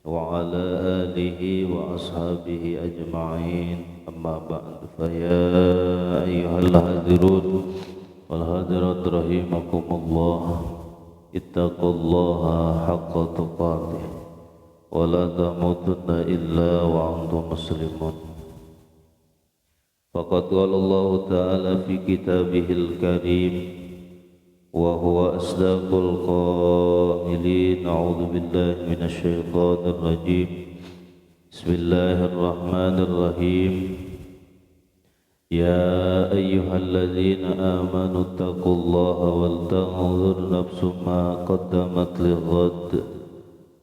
وعلى آله وأصحابه أجمعين أما بعد فيا أيها الحاضرون والحاضرات رحمكم الله اتقوا الله حق تقاته ولا تموتن إلا وأنتم مسلمون فقد قال الله تعالى في كتابه الكريم وهو أصدق القائلين أعوذ بالله من الشيطان الرجيم بسم الله الرحمن الرحيم يا أيها الذين آمنوا اتقوا الله ولتنظر نفس ما قدمت لغد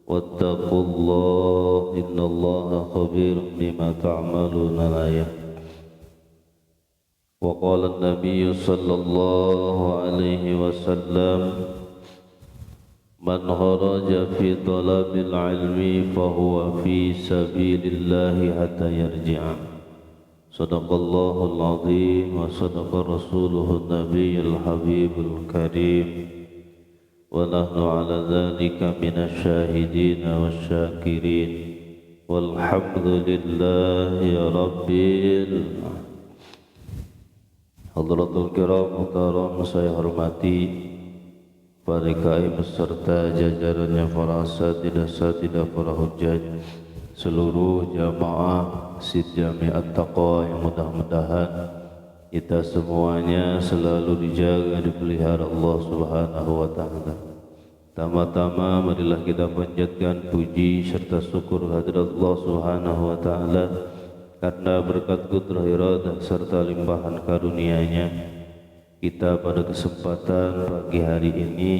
واتقوا الله إن الله خبير بما تعملون الآية وقال النبي صلى الله عليه وسلم من خرج في طلب العلم فهو في سبيل الله حتى يرجع صدق الله العظيم وصدق رسوله النبي الحبيب الكريم ونحن على ذلك من الشاهدين والشاكرين والحمد لله رب العالمين. Hadratul kiram muhtaram saya hormati para kiai beserta jajarannya para asatidah para hujjaj seluruh jamaah Masjid Jami At-Taqwa yang mudah-mudahan kita semuanya selalu dijaga dipelihara Allah Subhanahu wa taala. Tama-tama marilah kita panjatkan puji serta syukur hadirat Allah Subhanahu wa taala karena berkat kudrah iradah serta limpahan karunia-Nya kita pada kesempatan pagi hari ini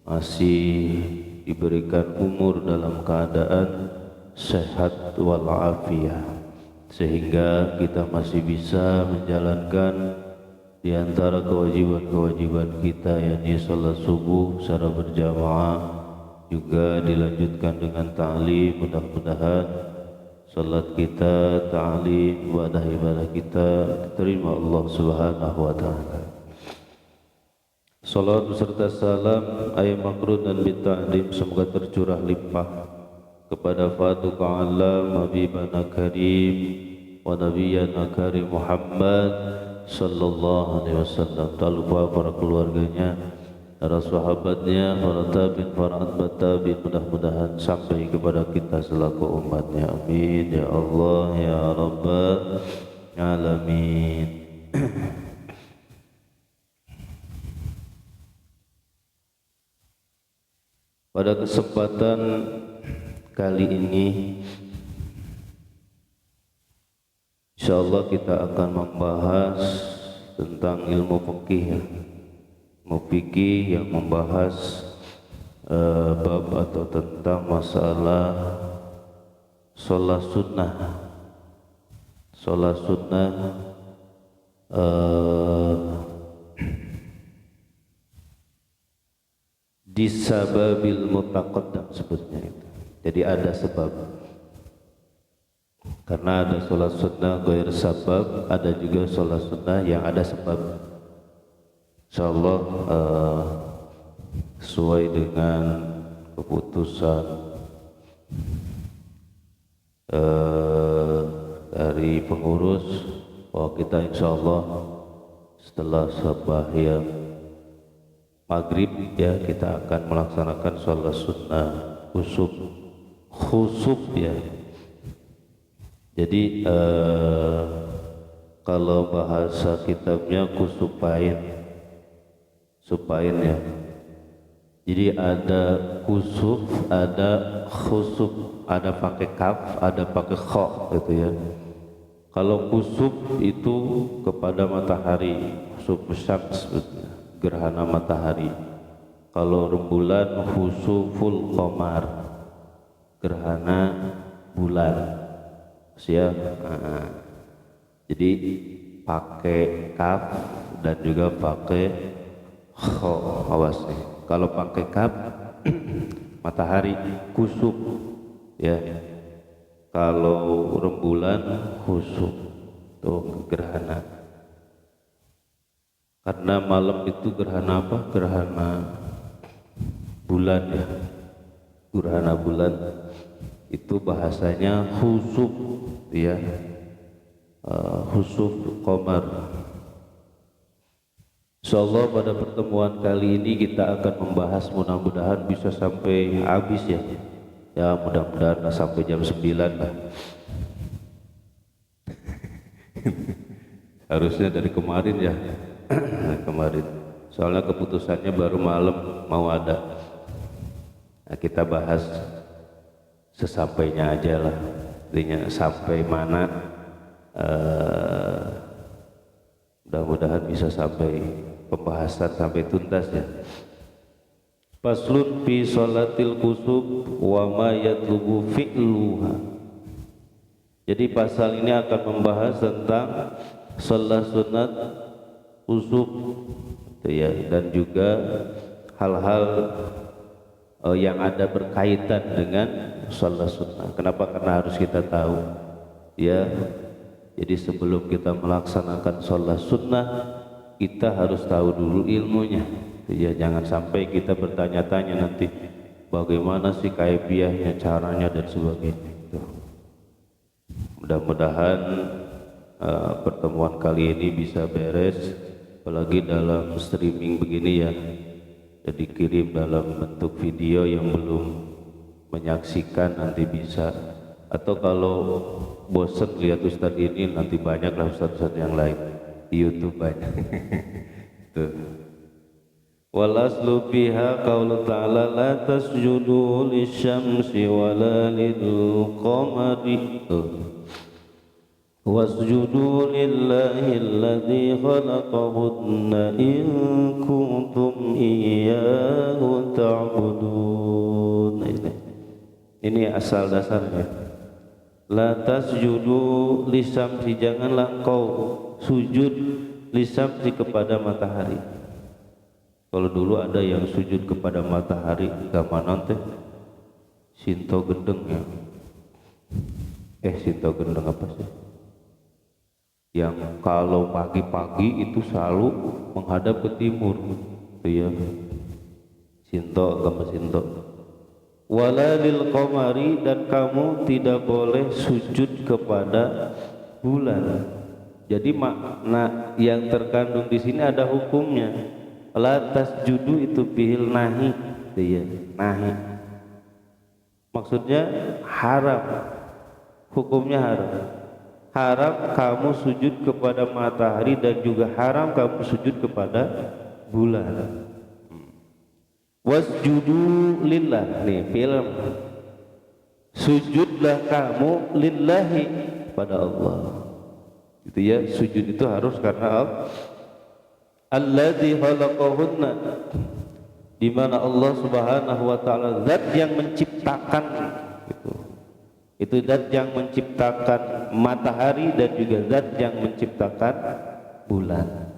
masih diberikan umur dalam keadaan sehat walafiat sehingga kita masih bisa menjalankan di antara kewajiban-kewajiban kita yakni salat subuh secara berjamaah juga dilanjutkan dengan ta'lim. Mudah-mudahan salat kita, ta'lim, ibadah kita diterima Allah Subhanahu wa taala. Salat beserta salam ayat makrun dan bita'lim semoga tercurah limpah kepada Fatuk Alam Habibana Karim wa Nabiyana Karim Muhammad sallallahu alaihi wasallam. Tak lupa para keluarganya, para sahabatnya, para tabi'in, para atba' tabi'in, mudah-mudahan sampai kepada kita selaku umatnya. Amin ya Allah ya Rabbal Alamin. Pada kesempatan kali ini insyaallah kita akan membahas tentang ilmu fikih, yang membahas bab atau tentang masalah sholat sunnah. Sholat sunnah disababil mutaqaddam sebutnya itu. Jadi ada sebab. Karena ada sholat sunnah ghair sabab, ada juga sholat sunnah yang ada sebab. InsyaAllah sesuai dengan keputusan dari pengurus bahwa kita insyaallah setelah sembahyang maghrib ya kita akan melaksanakan sholat sunnah khusuf ya. Jadi kalau bahasa kitabnya kusupain ya. Jadi ada kusuf, ada khusuf, ada pakai kaf, ada pakai kha gitu ya. Kalau kusuf itu kepada matahari, khusuf syams gerhana matahari. Kalau rembulan khusuful qamar, gerhana bulan. Siap. Jadi pakai kaf dan juga pakai kha, awas nih. Kalau pakai kaf matahari kusuf ya. Kalau rembulan khusuf, tuh gerhana. Karena malam itu gerhana apa? Gerhana bulan ya. Gerhana bulan itu bahasanya khusuf ya. Khusuf qamar. Insyaallah pada pertemuan kali ini kita akan membahas, mudah-mudahan bisa sampai habis ya. Ya mudah-mudahan sampai jam 9 lah. Harusnya dari kemarin ya. Kemarin. Soalnya keputusannya baru malam mau ada. Nah, kita bahas sesampainya aja lah. Artinya sampai mana mudah-mudahan bisa sampai pembahasan sampai tuntas ya. Faslun fi sholatil kusuf wa ma yatlubu fi'luha. Jadi pasal ini akan membahas tentang sholat sunat kusuf ya, dan juga hal-hal yang ada berkaitan dengan sholat sunnah. Kenapa? Karena harus kita tahu ya. Jadi sebelum kita melaksanakan sholat sunnah, kita harus tahu dulu ilmunya ya. Jangan sampai kita bertanya-tanya nanti bagaimana sih kaifiahnya, caranya dan sebagainya. Mudah-mudahan pertemuan kali ini bisa beres, apalagi dalam streaming begini ya. Jadi kirim dalam bentuk video yang belum menyaksikan nanti bisa, atau kalau bosan lihat Ustadz ini nanti banyaklah Ustadz yang lain di YouTube banyak. Tuh. Wal aslu fiha qaulu ta'ala la tasjudu lisyamsi wala lil qamari wasjudu lillahi alladhi khalaqahunna in kuntum iyyahu ta'budun. Ini asal dasarnya. La tasjudu lisyamsi, janganlah kau sujud lisyamsi kepada matahari. Kalau dulu ada yang sujud kepada matahari gamanan teh Sinto Gendeng ya. Sinto Gendeng apa sih? Yang kalau pagi-pagi itu selalu menghadap ke timur itu ya. Sinto, agama Sinto. Wala lil qamari, dan kamu tidak boleh sujud kepada bulan. Jadi makna yang terkandung di sini ada hukumnya. La tasjudu itu fi'il nahi, ya, nahi. Maksudnya haram. Hukumnya haram. Haram kamu sujud kepada matahari dan juga haram kamu sujud kepada bulan. Wasjudu lillah, nih film. Sujudlah kamu lillahi, pada Allah. Gitu ya, sujud itu harus karena Allah. Alladzi khalaqahunna, di mana Allah Subhanahu wa taala zat yang menciptakan gitu. Itu zat yang menciptakan matahari dan juga zat yang menciptakan bulan.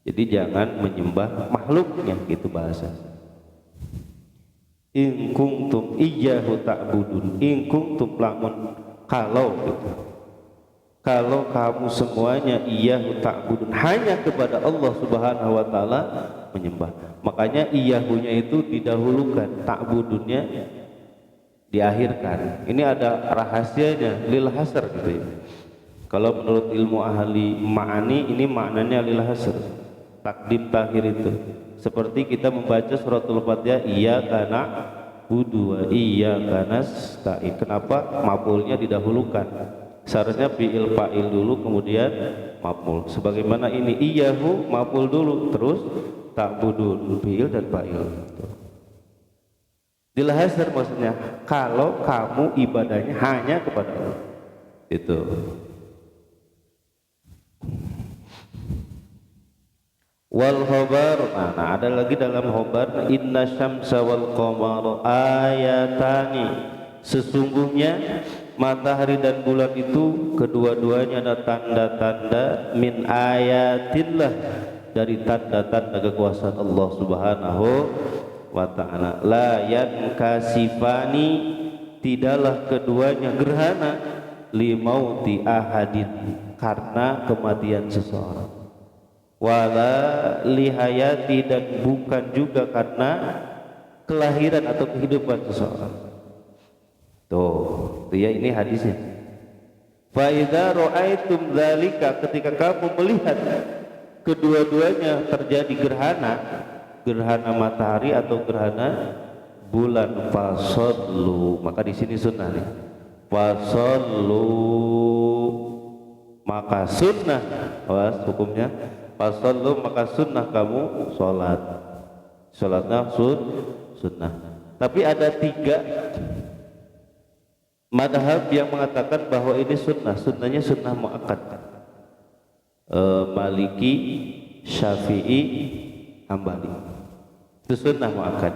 Jadi jangan menyembah makhluknya, gitu bahasa. In kuntum iyyahu ta'budun, in kuntum lamun, kalau gitu. Kalau kamu semuanya iyyahu ta'budun, hanya kepada Allah Subhanahu wa taala menyembah. Makanya iyyahunya itu didahulukan, ta'budunnya diakhirkan. Ini ada rahasianya, lil hasr gitu ya. Kalau menurut ilmu ahli ma'ani, ini maknanya lil hasr, takdim takhir itu. Seperti kita membaca suratul Fatihah, iyyaka na'budu wa iyyaka nasta'in. Kenapa maf'ulnya didahulukan? Seharusnya fi'il fa'il dulu kemudian maf'ul. Sebagaimana ini iyyahu maf'ul dulu terus ta'budun fi'il dan fa'il. Dilahasar maksudnya kalau kamu ibadahnya hanya kepada Allah. Itu. Wal khabar, nah ada lagi dalam khabar, inna syamsa wal qamara ayatani, sesungguhnya matahari dan bulan itu kedua-duanya ada tanda-tanda min ayatillah, dari tanda-tanda kekuasaan Allah Subhanahu wa ta'ala. La yankasifani, tidaklah keduanya gerhana, limauti ahadin, karena kematian seseorang, wala lihayati, dan bukan juga karena kelahiran atau kehidupan seseorang. Tuh, ya ini hadisnya. Fa idza ra'aitum dzalika, ketika kamu melihat kedua-duanya terjadi gerhana, gerhana matahari atau gerhana bulan, fasallu, maka di sini sunnah nih. Fasallu, maka sunnah, awas hukumnya. Fasallu, maka sunnah kamu sholat. Sholatnya sunnah. Tapi ada 3 madhab yang mengatakan bahwa ini sunnah. Sunnahnya sunnah muakkad. Maliki, Syafi'i, Hambali. Itu sunnah muakkad.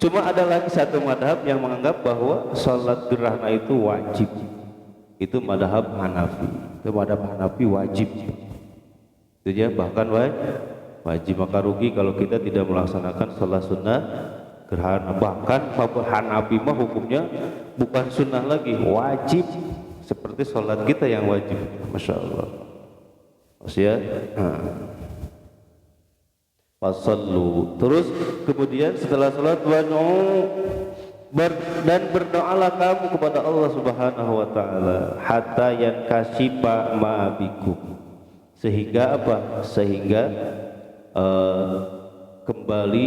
Cuma ada lagi satu madhab yang menganggap bahwa sholat gerhana itu wajib. Itu madhab Hanafi. Itu madhab Hanafi wajib. Itu ya, bahkan wajib. Maka rugi kalau kita tidak melaksanakan sholat sunnah gerhana. Bahkan Hanafi mah hukumnya bukan sunnah lagi, wajib, seperti sholat kita yang wajib. Masya Allah. Maksudnya fasallu. Terus kemudian setelah sholat dan berdoalah kamu kepada Allah Subhanahu wa ta'ala, hatta yankashifa ma bikum, sehingga apa? Sehingga kembali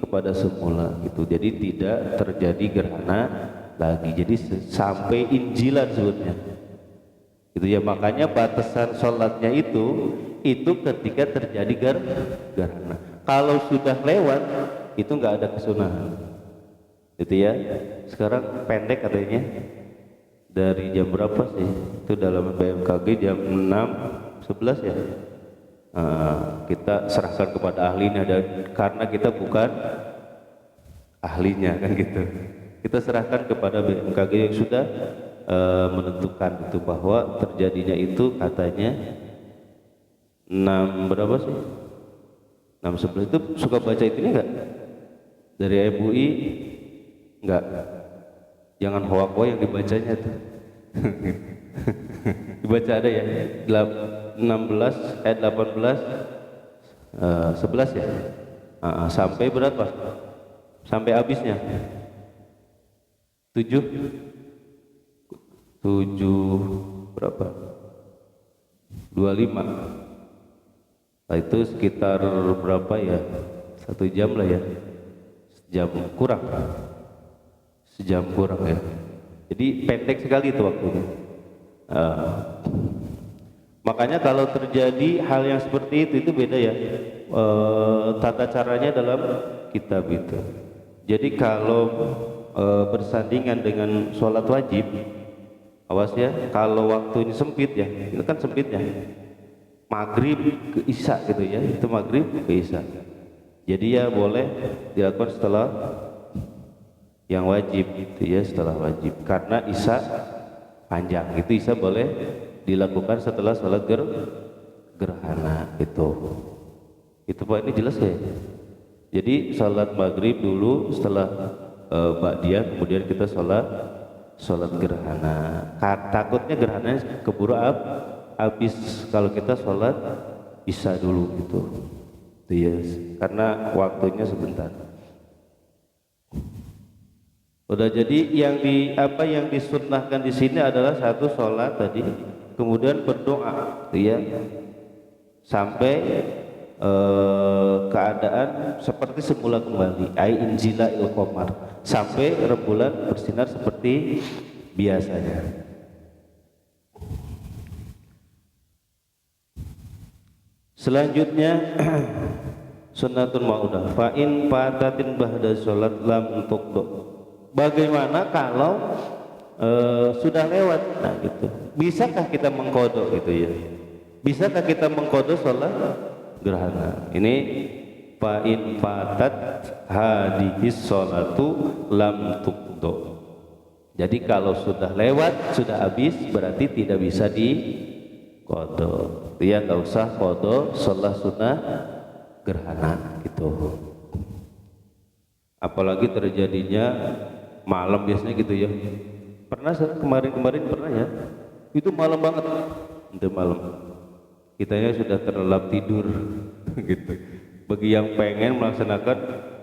kepada semula gitu. Jadi tidak terjadi gerhana lagi. Jadi sampai injilan sebutnya. Itu ya, makanya batasan sholatnya itu ketika terjadi gerhana. Kalau sudah lewat itu nggak ada kesunahan. Gitu ya. Sekarang pendek katanya. Dari jam berapa sih? Itu dalam BMKG jam 6.11 ya. Kita serahkan kepada ahlinya, dan karena kita bukan ahlinya kan gitu, kita serahkan kepada BMKG yang sudah menentukan itu bahwa terjadinya itu katanya 6 berapa sih, 6.11. Itu suka baca itu enggak dari MUI? Enggak, jangan hoak-hoak yang dibacanya tuh. Dibaca ada ya, 16 ayat 18 11 ya, sampai berapa? Sampai habisnya 7 berapa? 25. Nah, itu sekitar berapa ya? 1 jam lah ya, sejam kurang ya. Jadi pendek sekali itu waktunya. Makanya kalau terjadi hal yang seperti itu beda ya, tata caranya dalam kitab itu. Jadi kalau bersandingan dengan sholat wajib, awas ya, kalau waktunya sempit ya, itu kan sempitnya maghrib ke isya gitu ya, itu maghrib ke isya. Jadi ya boleh dilakukan setelah yang wajib itu ya, setelah wajib, karena isya panjang, itu isya boleh dilakukan setelah sholat gerhana itu Pak, ini jelas ya. Jadi sholat maghrib dulu, setelah ba'diyah, kemudian kita sholat gerhana. Takutnya gerhananya keburu habis kalau kita sholat isya dulu gitu. Yes. Karena waktunya sebentar. Udah, jadi yang disunnahkan di sini adalah satu sholat tadi, kemudian berdoa, ya, sampai keadaan seperti semula kembali, ai injila il qamar, sampai rembulan bersinar seperti biasanya. Selanjutnya sunnatun maudah, fa in fatatin ba'da sholat lam tuqdo. Bagaimana kalau sudah lewat? Nah gitu, bisakah kita mengkodok gitu ya? Bisakah kita mengkodok sholat gerhana? Ini fa in fatat hadhis sholatu lam tuqdo. Jadi kalau sudah lewat, sudah habis, berarti tidak bisa di qada. Dia nggak usah qada sholat sunnah gerhana gitu. Apalagi terjadinya malam biasanya gitu ya. Pernah kemarin-kemarin pernah ya. Itu malam banget. Itu malam. Kitanya sudah terlelap tidur gitu. Bagi yang pengen melaksanakan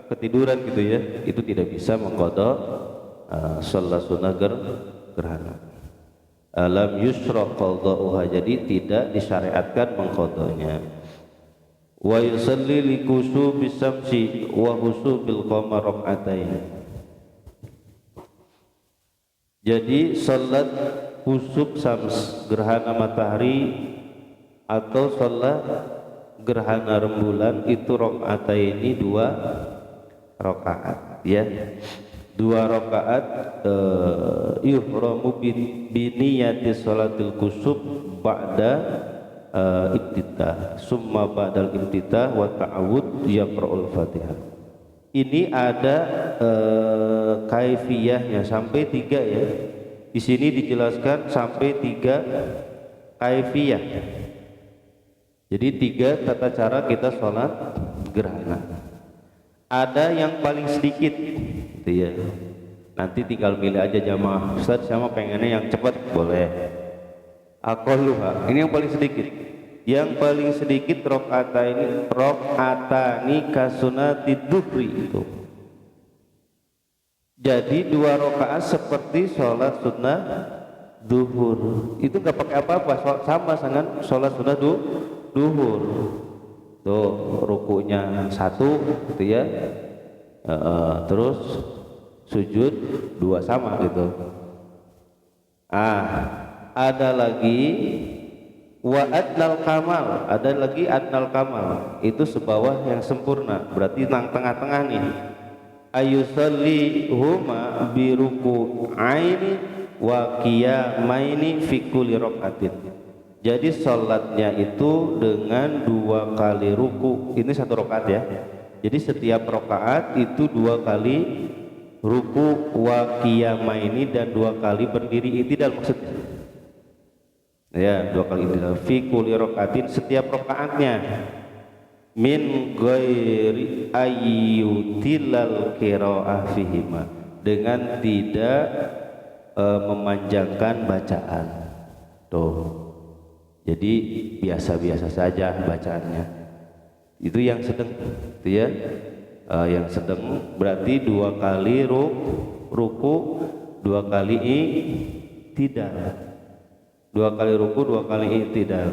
ketiduran gitu ya, itu tidak bisa mengqada sholat sunnah gerhana. Lam yusra qada'uha, jadi tidak disyariatkan mengqadanya. Wa yusalli li kusubi syamsi wa husubil qamar rak'atain. Jadi salat kusub syams gerhana matahari atau salat gerhana rembulan itu rak'ataini 2 rakaat ya. 2 rakaat yuhramu bi niyati salatil kusub ba'da ibtitah summa ba'dal ibtitah wa ta'awud yaqra'ul Fatihah. Ini ada kaifiyahnya sampai 3 ya. Di sini dijelaskan sampai 3 kaifiyah. Jadi 3 tata cara kita sholat gerhana. Ada yang paling sedikit gitu ya. Nanti tinggal milih aja jamaah. Ustaz sama pengennya yang cepat, boleh. Aqalluha, ini yang paling sedikit. Yang paling sedikit rakaatani kasunati duhri itu. Jadi 2 rakaat seperti sholat sunnah duhur. Itu nggak pakai apa-apa, sama dengan sholat sunnah duhur. Tuh rukunya 1 gitu ya, terus sujud 2 sama gitu. Ada lagi wa adnal kamal, ada lagi adnal kamal, itu sebawah yang sempurna, berarti nang tengah-tengah nih. Ayusalli huma biruku aini wa qiyamaini fi kulli rakaatin. Jadi sholatnya itu dengan 2 kali ruku. Ini 1 rakaat ya. Jadi setiap rakaat itu 2 kali ruku wa qiyamaini dan 2 kali berdiri i'tidal maksudnya. Ya, 2 kali i'tidal fi kulli rakaatin, setiap rakaatnya. Min ghairi ayyutilal qiraa'ah fihima, dengan tidak memanjangkan bacaan. Tuh. Jadi biasa-biasa saja bacaannya. Itu yang sedang, itu ya. Yang sedang berarti 2 kali ruku, 2 kali i'tidal. 2 kali ruku, 2 kali i'tidal.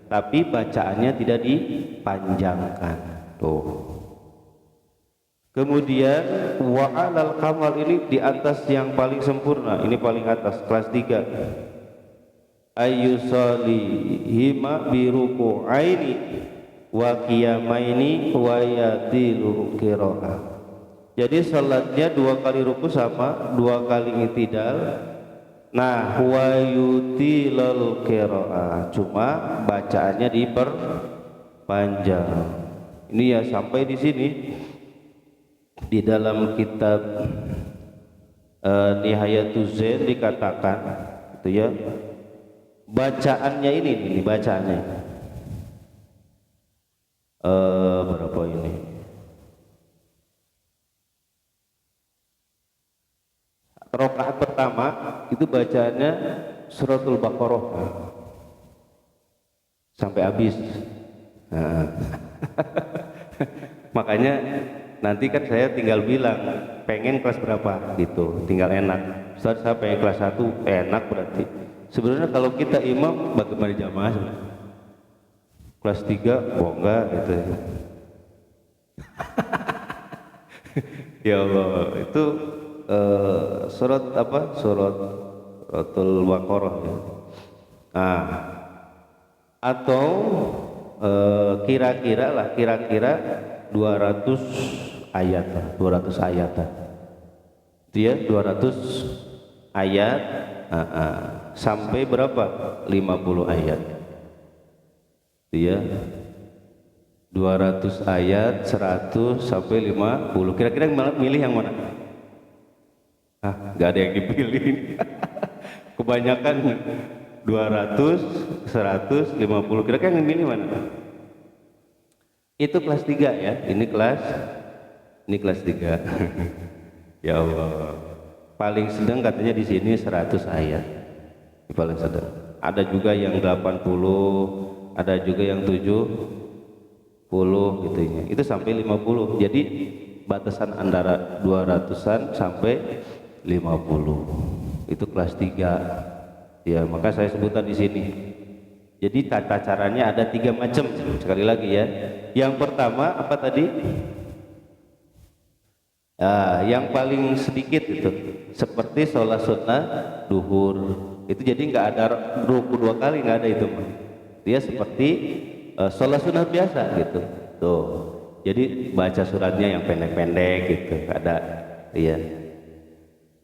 Tapi bacaannya tidak dipanjangkan. Tuh. Kemudian wa 'alal kamal, ini di atas yang paling sempurna, ini paling atas kelas 3. Ayyusalihima biruku aini wa qiyamaini wa yatilu qiraah. Jadi salatnya 2 kali ruku sama 2 kali i'tidal. Nah, wa yutilul qiraah, cuma bacaannya diperpanjang. Ini ya sampai di sini di dalam kitab Nihayatuz Zain dikatakan itu ya. Bacaannya ini bacaannya berapa ini? Rakaat pertama itu bacaannya suratul Baqarah sampai habis. Makanya nanti kan saya tinggal bilang pengen kelas berapa gitu, tinggal enak. Ustaz saya pengen kelas 1, enak berarti. Sebenarnya kalau kita imam bagaimana jamaah sebenarnya? Kelas 3 oh enggak gitu ya. Ya Allah, itu surat apa? Suratul Baqarah ya. Nah, atau kira-kira 200 ayat, 200 ayat. Itu ya, 200 ayat. Sampai berapa? 50 ayat. Ya, 200 ayat, 100 sampai 50. Kira-kira milih yang mana? Nggak ada yang dipilih. Kebanyakan 200, 150. Kira-kira yang milih mana? Itu kelas 3 ya. Ini kelas 3. Ya Allah. Paling sedang katanya di sini 100 ayat. Ini paling sedang. Ada juga yang 80, ada juga yang 70 gitu ya. Itu sampai 50. Jadi batasan antara 200-an sampai 50. Itu kelas 3. Ya, maka saya sebutkan di sini. Jadi tata caranya ada 3 macam. Sekali lagi ya. Yang pertama apa tadi? Yang paling sedikit itu seperti sholat sunnah duhur. Itu jadi nggak ada ruku 2 kali, nggak ada itu. Dia seperti sholat sunnah biasa gitu. Tuh. Jadi baca suratnya yang pendek-pendek gitu. Ada, iya.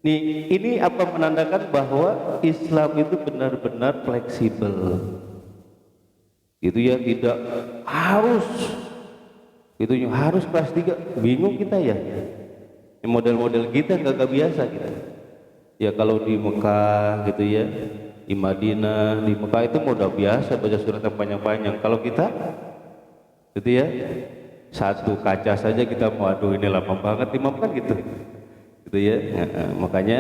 Nih, ini apa menandakan bahwa Islam itu benar-benar fleksibel. Itu ya, tidak harus itu harus kelas 3. Bingung kita ya. Model-model kita nggak biasa kita. Ya kalau di Mekah gitu ya, di Madinah, di Mekah itu udah biasa baca surat yang panjang-panjang. Kalau kita gitu ya, satu kaca saja kita mau, aduh ini lama banget imam kan gitu. Gitu ya. Makanya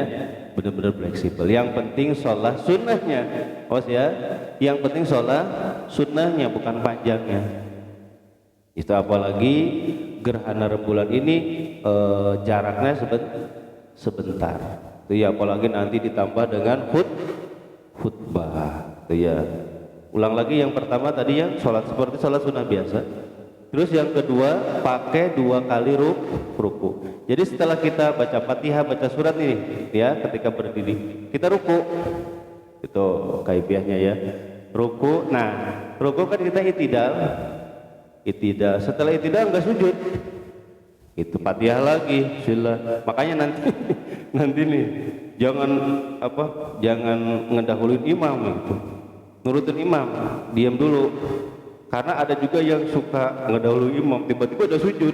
benar-benar fleksibel. Yang penting sholat sunnahnya, ya. Yang penting sholat sunnahnya bukan panjangnya. Itu apalagi gerhana rembulan ini jaraknya sebentar. Itu ya, apalagi nanti ditambah dengan khutbah. Itu ya. Ulang lagi yang pertama tadi yang sholat seperti sholat sunnah biasa. Terus yang kedua pakai 2 kali ruku. Jadi setelah kita baca Fatihah, baca surat ini ya, ketika berdiri kita ruku. Itu kaifiahnya ya. Ruku. Nah, ruku kan kita itidal. Setelah itidal enggak sujud. Itu Fatihah lagi, sila. Makanya nanti nih jangan ngedahuluin imam gitu. Nurutin imam, diam dulu. Karena ada juga yang suka ngedahului imam, tiba-tiba udah sujud.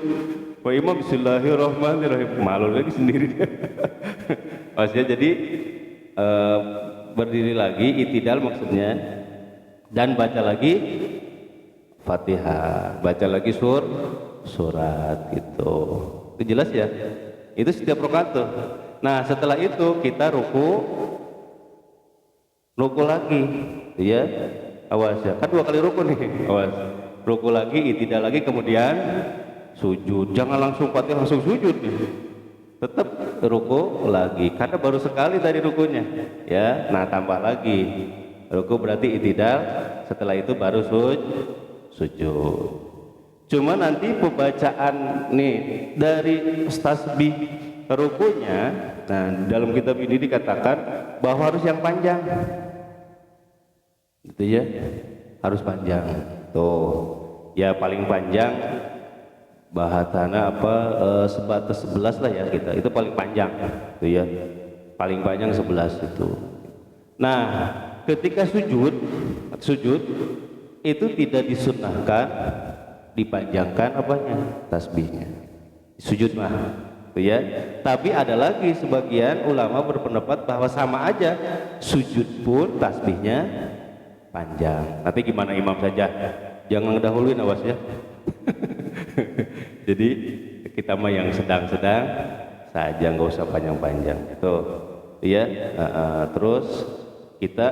Wah, imam bismillahirrahmanirrahim, malu lagi sendiri. Maksudnya jadi berdiri lagi, itidal maksudnya, dan baca lagi Fatihah, baca lagi surat gitu. Itu jelas ya? Itu setiap rakaat tuh. Nah, setelah itu kita ruku lagi, ya. Awas ya, kan 2 kali ruku nih. Awas. Ruku lagi, itidal lagi, kemudian sujud. Jangan langsung Fatihah langsung sujud nih. Tetap ruku lagi, karena baru sekali tadi rukunya. Ya, nah tambah lagi. Ruku berarti itidal, setelah itu baru sujud. Cuma nanti pembacaan nih dari tasbih rukunya, nah dalam kitab ini dikatakan bahwa harus yang panjang. Gitu ya, harus panjang. Tuh, ya paling panjang bahatana sebatas 11 lah ya kita. Itu paling panjang. Tuh ya, paling panjang 11 itu. Nah, ketika sujud itu tidak disunnahkan dipanjangkan tasbihnya. Sujud mah, tuh ya. Tapi ada lagi sebagian ulama berpendapat bahwa sama aja, sujud pun tasbihnya panjang. Nanti gimana imam saja, jangan ngedahuluin, awas ya. Jadi kita mah yang sedang-sedang saja, nggak usah panjang-panjang. Tuh, ya. Terus kita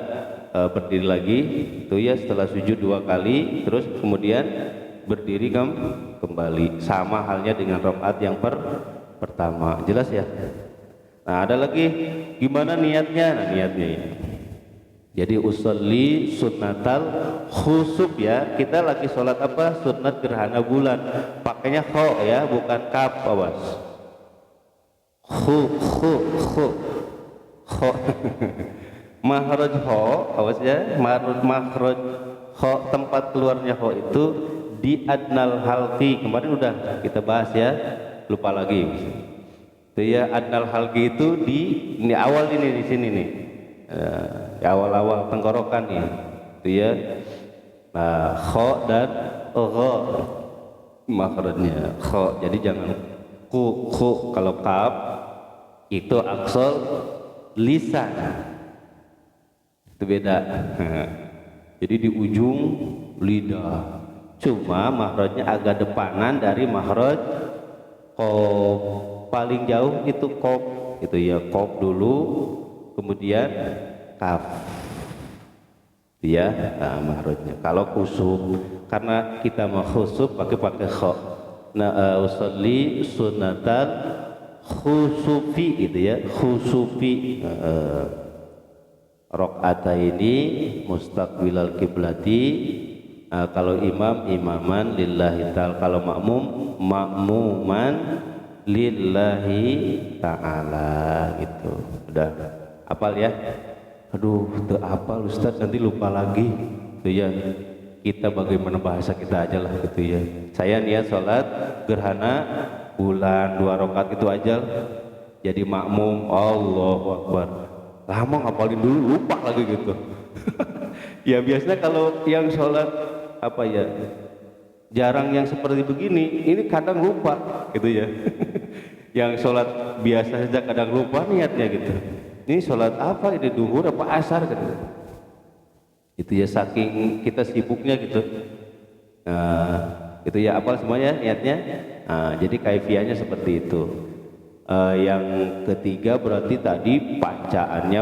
berdiri lagi, tuh ya, setelah sujud 2 kali, terus kemudian berdiri kembali. Sama halnya dengan rakaat yang pertama. Jelas ya? Nah, ada lagi gimana niatnya? Nah, niatnya ini. Jadi usolli sunnatal khusuf ya. Kita lagi sholat apa? Sunnat gerhana bulan. Pakainya kho ya, bukan kaf, awas. Kho. Mahraj kho, awas ya. Mahraj kho, tempat keluarnya kho itu di adnal halqi. Kemarin udah kita bahas ya. Lupa lagi. Itu ya, adnal halqi itu ini awal ini di sini nih. Awal-awal tenggorokan nih, itu ya. Nah, kho dan gha makhrajnya kho. Jadi jangan ku kalau kaf Itu aksol lisan. Itu beda. Jadi di ujung lidah. Cuma makhrajnya agak depanan dari makhraj qaf. Paling jauh itu qaf. Itu ya, qaf dulu, kemudian kaf. Ya, makhrajnya. Kalau khusuf, karena kita mau khusuf pakai kha. Nah, usolli sunatan khusufi gitu ya, khusufi. Rakaataini mustaqbilal kiblati. Kalau imam imaman lillahi ta'ala, kalau makmum makmuman lillahi ta'ala gitu. Udah hafal ya? Aduh, tuh hafal Ustaz, nanti lupa lagi. Tuh ya, kita bagaimana bahasa kita aja lah gitu ya. Saya niat sholat gerhana bulan 2 rakaat itu aja, jadi makmum. Allahu Akbar, lama ngapalin dulu, lupa lagi gitu. Ya biasanya kalau yang sholat apa ya, jarang yang seperti begini, ini kadang lupa gitu ya. Yang sholat biasa saja kadang lupa niatnya gitu. Ini sholat apa, ini duhur apa asar gitu. Itu ya, saking kita sibuknya gitu. Itu ya, apa semuanya niatnya. Jadi kaifiahnya seperti itu. Yang ketiga berarti tadi pancaannya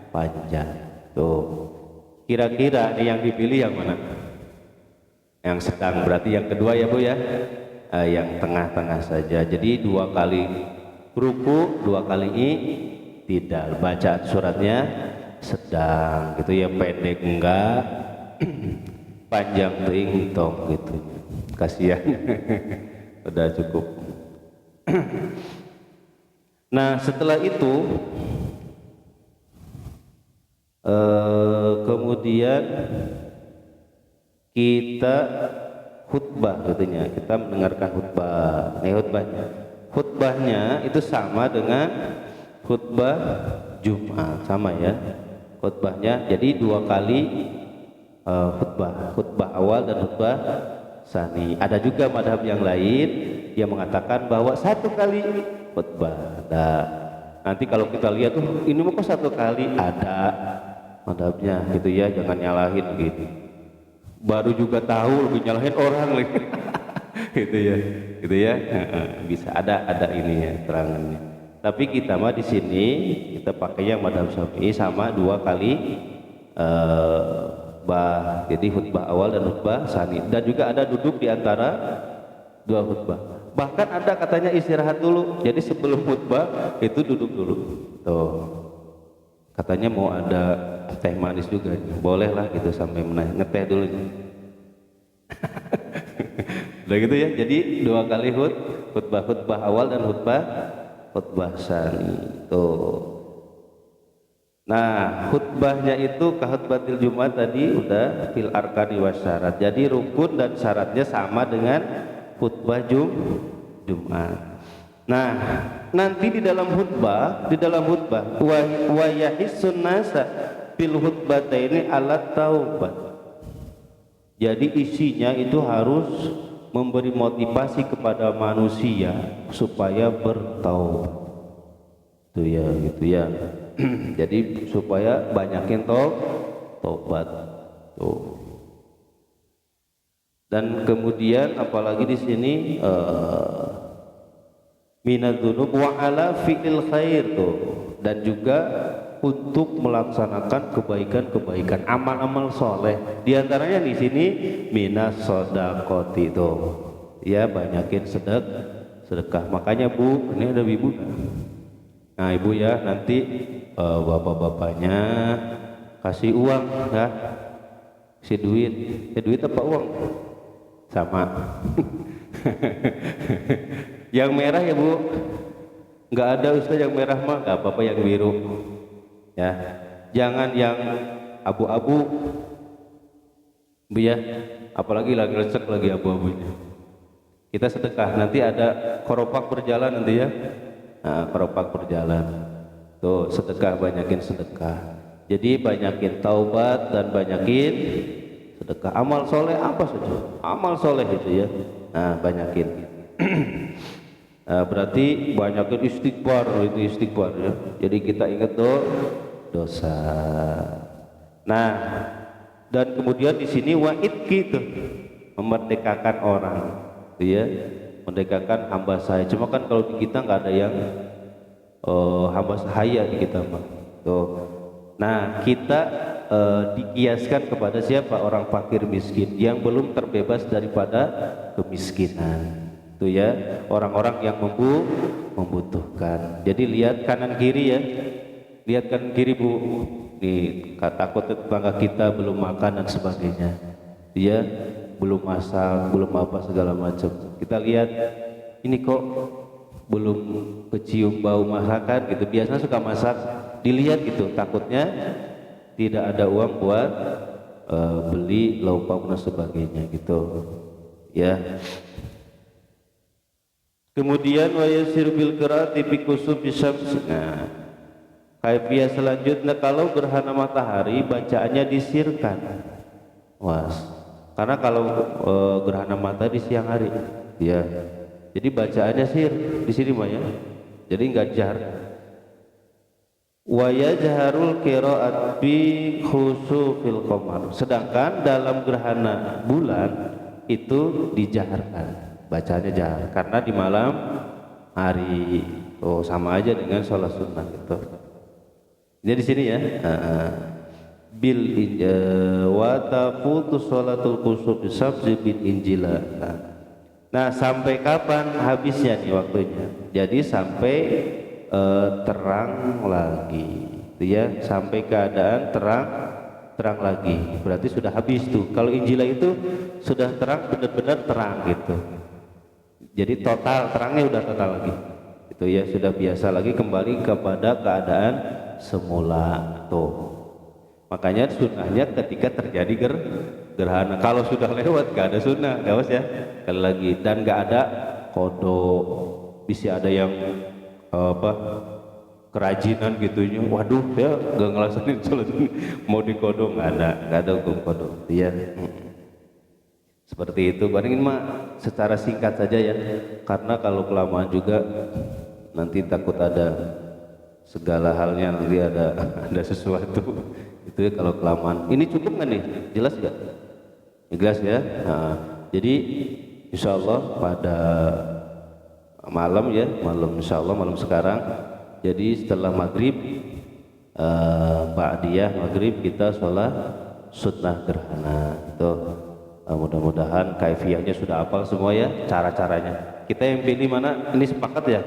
panjang. Tuh. Kira-kira yang dipilih yang mana? Yang sedang, berarti yang kedua ya Bu ya. Yang tengah-tengah saja. Jadi 2 kali ruku, 2 kali tidak. Bacaan suratnya sedang gitu ya, pendek enggak, panjang tong gitu. Kasihan. Udah cukup. Nah, setelah itu kemudian kita khutbah katanya, kita mendengarkan khutbah. Khutbahnya itu sama dengan khutbah Jumat, sama ya khutbahnya. Jadi 2 kali khutbah awal dan khutbah sani. Ada juga madhab yang lain yang mengatakan bahwa 1 kali khutbah. Nanti kalau kita lihat tuh ini kok 1 kali, ada madhabnya gitu ya, jangan nyalahin gitu. Baru juga tahu lebih nyalahin orang lagi. Gitu ya, bisa ada ininya terangannya. Tapi kita mah di sini kita pakai yang madhab Syafi'i, sama 2 kali jadi khutbah awal dan khutbah sani, dan juga ada duduk di antara 2 khutbah. Bahkan ada katanya istirahat dulu, jadi sebelum khutbah itu duduk dulu. Tuh, katanya mau ada teh manis juga, boleh lah gitu sampai ngeteh dulu. Udah gitu ya, jadi 2 kali khutbah awal dan khutbah sani. Tuh. Nah, khutbahnya itu khutbatil Jumat tadi udah fil arkani wasyarat. Jadi rukun dan syaratnya sama dengan khutbah Jumat. Nah, nanti di dalam khutbah wa yahissun nasa fil khutbataini alat taubat. Jadi isinya itu harus memberi motivasi kepada manusia supaya bertaubat. Itu ya, gitu ya. Jadi supaya banyakin taubat. Tuh. Dan kemudian apalagi di sini minadzunub wa ala fi'il khair tuh, dan juga untuk melaksanakan kebaikan-kebaikan, amal-amal soleh. Di antaranya di sini minas sodakoti tuh, ya banyakin sedekah. Makanya Bu, ini ada ibu. Nah ibu ya, nanti bapak-bapaknya kasih uang ya, kasih duit apa uang sama. Yang merah ya Bu, nggak ada Ustaz yang merah mah, nggak apa-apa, yang biru ya, jangan yang abu-abu Bu ya, apalagi lagi lecek lagi abu-abunya. Kita sedekah, nanti ada keropak berjalan nanti ya. Nah, keropak berjalan tuh, sedekah, banyakin sedekah. Jadi banyakin taubat dan banyakin sedekah. Amal soleh apa saja, amal soleh itu ya. Nah banyakin. Berarti banyakin istighfar, itu istighfar ya. Jadi kita ingat dosa. Nah, dan kemudian di sini wa'id gitu, memerdekakan orang, gitu ya, merdekakan hamba saya. Cuma kan kalau di kita nggak ada yang hamba sahaya di kita mah. Tuh. Nah, kita dikiaskan kepada siapa? Orang fakir miskin yang belum terbebas daripada kemiskinan. Itu ya, orang-orang yang membutuhkan. Jadi lihat kanan kiri ya, lihat kanan kiri Bu, nih takut tetangga kita belum makan dan sebagainya, dia belum masak, belum apa segala macam. Kita lihat ini kok belum kecium bau masakan gitu, biasanya suka masak, dilihat gitu, takutnya tidak ada uang buat beli lauk pauk dan sebagainya gitu ya. Kemudian wa yasir bil qiraati bi kusufi syams. Nah, kaifiah selanjutnya kalau gerhana matahari bacaannya disirkan. Was. Karena kalau gerhana matahari di siang hari, ya. Jadi bacaannya sir di sini mah ya. Jadi enggak jahar. Wa yajharul qiraat bi khusufil qamar. Sedangkan dalam gerhana bulan itu dijaharkan. Bacanya jahar karena di malam hari. Oh, sama aja dengan sholat sunnah gitu. Jadi di sini ya, bil wa tafutu sholatul kusuf sabzi bil injila. Nah, sampai kapan habisnya nih waktunya? Jadi sampai terang lagi, gitu ya, sampai keadaan terang lagi. Berarti sudah habis tuh. Kalau injila itu sudah terang, benar-benar terang gitu. Jadi total terangnya udah total lagi, itu ya, sudah biasa lagi, kembali kepada keadaan semula tuh. Makanya sunnahnya ketika terjadi gerhana. Kalau sudah lewat gak ada sunnah, gak ya sekali lagi. Dan gak ada kodok. Bisa ada yang kerajinan gitunya, waduh ya gak ngelaksanain sholat mau dikodok, gak ada hukum kodok ya. Seperti itu. Bandingin mah secara singkat saja ya, karena kalau kelamaan juga nanti takut ada segala halnya, nanti ada sesuatu itu ya kalau kelamaan. Ini cukup nggak nih? Jelas nggak? Jelas ya. Nah, jadi insya Allah pada malam ya, insya Allah malam sekarang. Jadi setelah maghrib, ba'diyah maghrib kita sholat sunnah gerhana itu. Mudah-mudahan kaifiyahnya sudah hafal semua ya, cara-caranya. Kita yang pilih mana? Ini sepakat ya?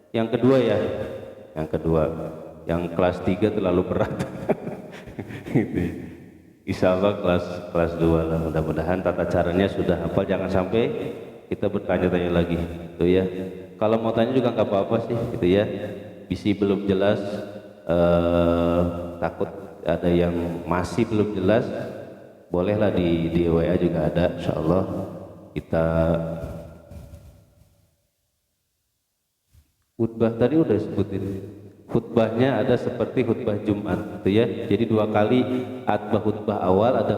Yang kedua ya? Yang kedua. Yang kelas 3 terlalu berat. Gitu. Insya Allah kelas 2 lah. Mudah-mudahan tata caranya sudah hafal, jangan sampai kita bertanya-tanya lagi. Itu ya. Kalau mau tanya juga nggak apa-apa sih, gitu ya. Bisi belum jelas, takut ada yang masih belum jelas, bolehlah di WA juga ada, insyaallah kita. Khutbah tadi udah sebutin, khutbahnya ada seperti khutbah Jumat itu ya, jadi 2 kali, ada khutbah awal, ada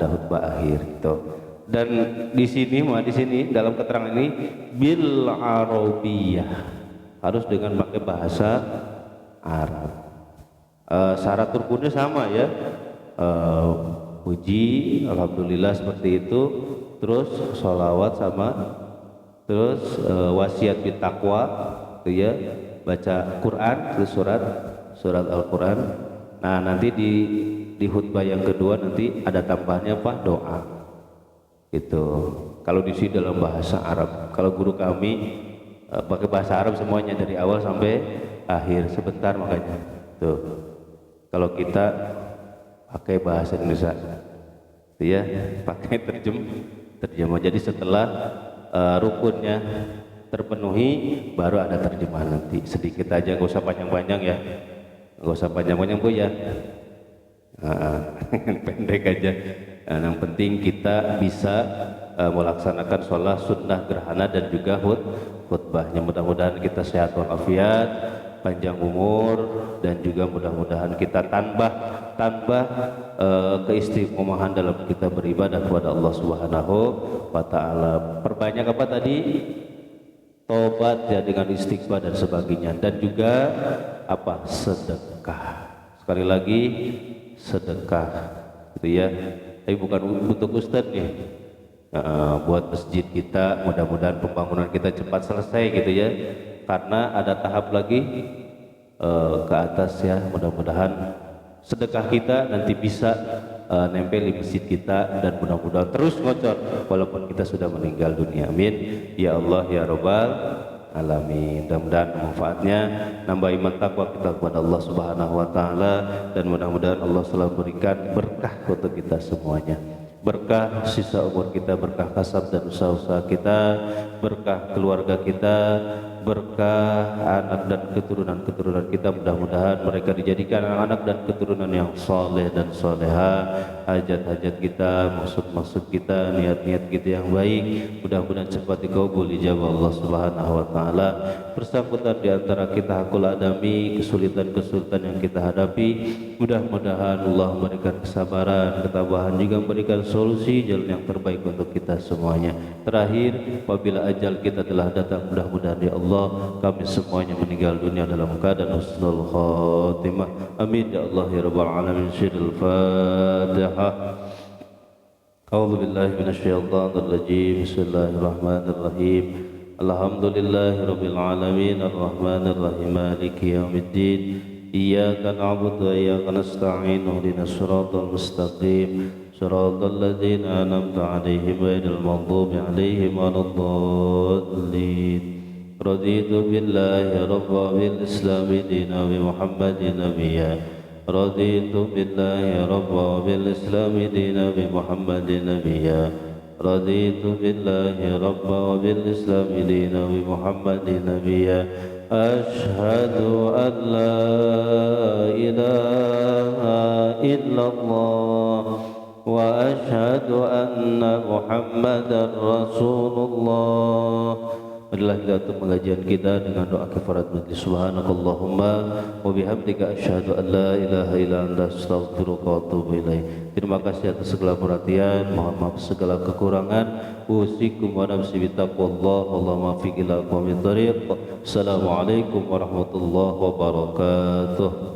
khutbah akhir gitu. Dan di sini dalam keterangan ini bil arabiyah, harus dengan pakai bahasa Arab. Syarat rukunnya sama ya, puji, alhamdulillah seperti itu, terus sholawat sama, terus wasiat bitaqwa, itu ya, baca Quran, terus surat Al-Quran. Nah nanti di khutbah yang kedua nanti ada tambahannya apa? Doa. Gitu. Kalau di sini dalam bahasa Arab. Kalau guru kami pakai bahasa Arab semuanya dari awal sampai akhir, sebentar makanya. Tuh. Kalau kita pakai bahasa Indonesia, ya, pakai terjemah. Jadi setelah rukunnya terpenuhi, baru ada terjemahan nanti. Sedikit aja, nggak usah panjang-panjang ya, nggak usah panjang-panjang Bu ya. Pendek aja. Yang penting kita bisa melaksanakan sholat sunnah gerhana dan juga khutbahnya. Mudah-mudahan kita sehat walafiat, panjang umur, dan juga mudah-mudahan kita tambah keistiqomahan dalam kita beribadah kepada Allah Subhanahu wa taala. Perbanyak apa tadi? tobat ya dengan istighfar dan sebagainya, dan juga apa, sedekah. Sekali lagi sedekah gitu ya, tapi bukan untuk ustadz nih. Buat masjid kita, mudah-mudahan pembangunan kita cepat selesai gitu ya, karena ada tahap lagi ke atas ya. Mudah-mudahan sedekah kita nanti bisa nempel di masjid kita, dan mudah-mudahan terus ngocor walaupun kita sudah meninggal dunia. Amin ya Allah ya Rabbal alamin. Mudah-mudahan manfaatnya nambah iman takwa kita kepada Allah Subhanahu wa taala, dan mudah-mudahan Allah selalu berikan berkah untuk kita semuanya. Berkah sisa umur kita, berkah kasab dan usaha-usaha kita, berkah keluarga kita, berkah anak dan keturunan-keturunan kita. Mudah-mudahan mereka dijadikan anak dan keturunan yang soleh dan soleha. Hajat-hajat kita, maksud-maksud kita, niat-niat kita yang baik, mudah-mudahan cepat dikabul ijabah Allah Subhanahu wa taala. Bersangkutan di antara kita hakul adami, kesulitan-kesulitan yang kita hadapi, mudah-mudahan Allah memberikan kesabaran, ketabahan, juga memberikan solusi jalan yang terbaik untuk kita semuanya. Terakhir, apabila ajal kita telah datang, mudah-mudahan ya Allah kami semuanya meninggal dunia dalam keadaan husnul khatimah. Amin ya Allah ya rabbal alamin. Syirul Fatihah. A'udzu billahi minasyaitonir rajim. Bismillahirrahmanirrahim. Alhamdulillahirabbil alamin arrahmanir rahim maliki yaumiddin. Iyyaka na'budu wa iyyaka nasta'in. Ihdinas siratal mustaqim. Shiratal ladzina an'amta 'alaihim ghairil maghdubi 'alaihim waladdallin. Raditu billahi rabban bil islam dinan wa Muhammadin nabiyya. Raditu billahi rabban bil islam dinan wa Muhammadin nabiyya. Raditu billahi rabban bil islam dinan wa Muhammadin nabiyya. Ashhadu an la ilaha illallah wa ashhadu anna Muhammadar Rasulullah. Marilah kita tutup pengajian kita dengan doa kafarat majlis. Subhanakallahumma wa bihamdika asyhadu an la ilaha illa anta astaghfiruka wa atubu ilaik. Terima kasih atas segala perhatian, mohon maaf segala kekurangan. Usikum wa nafsi bitaqwallah. Allahumma fiq ila aqwamit thariq. Assalamualaikum warahmatullahi wabarakatuh.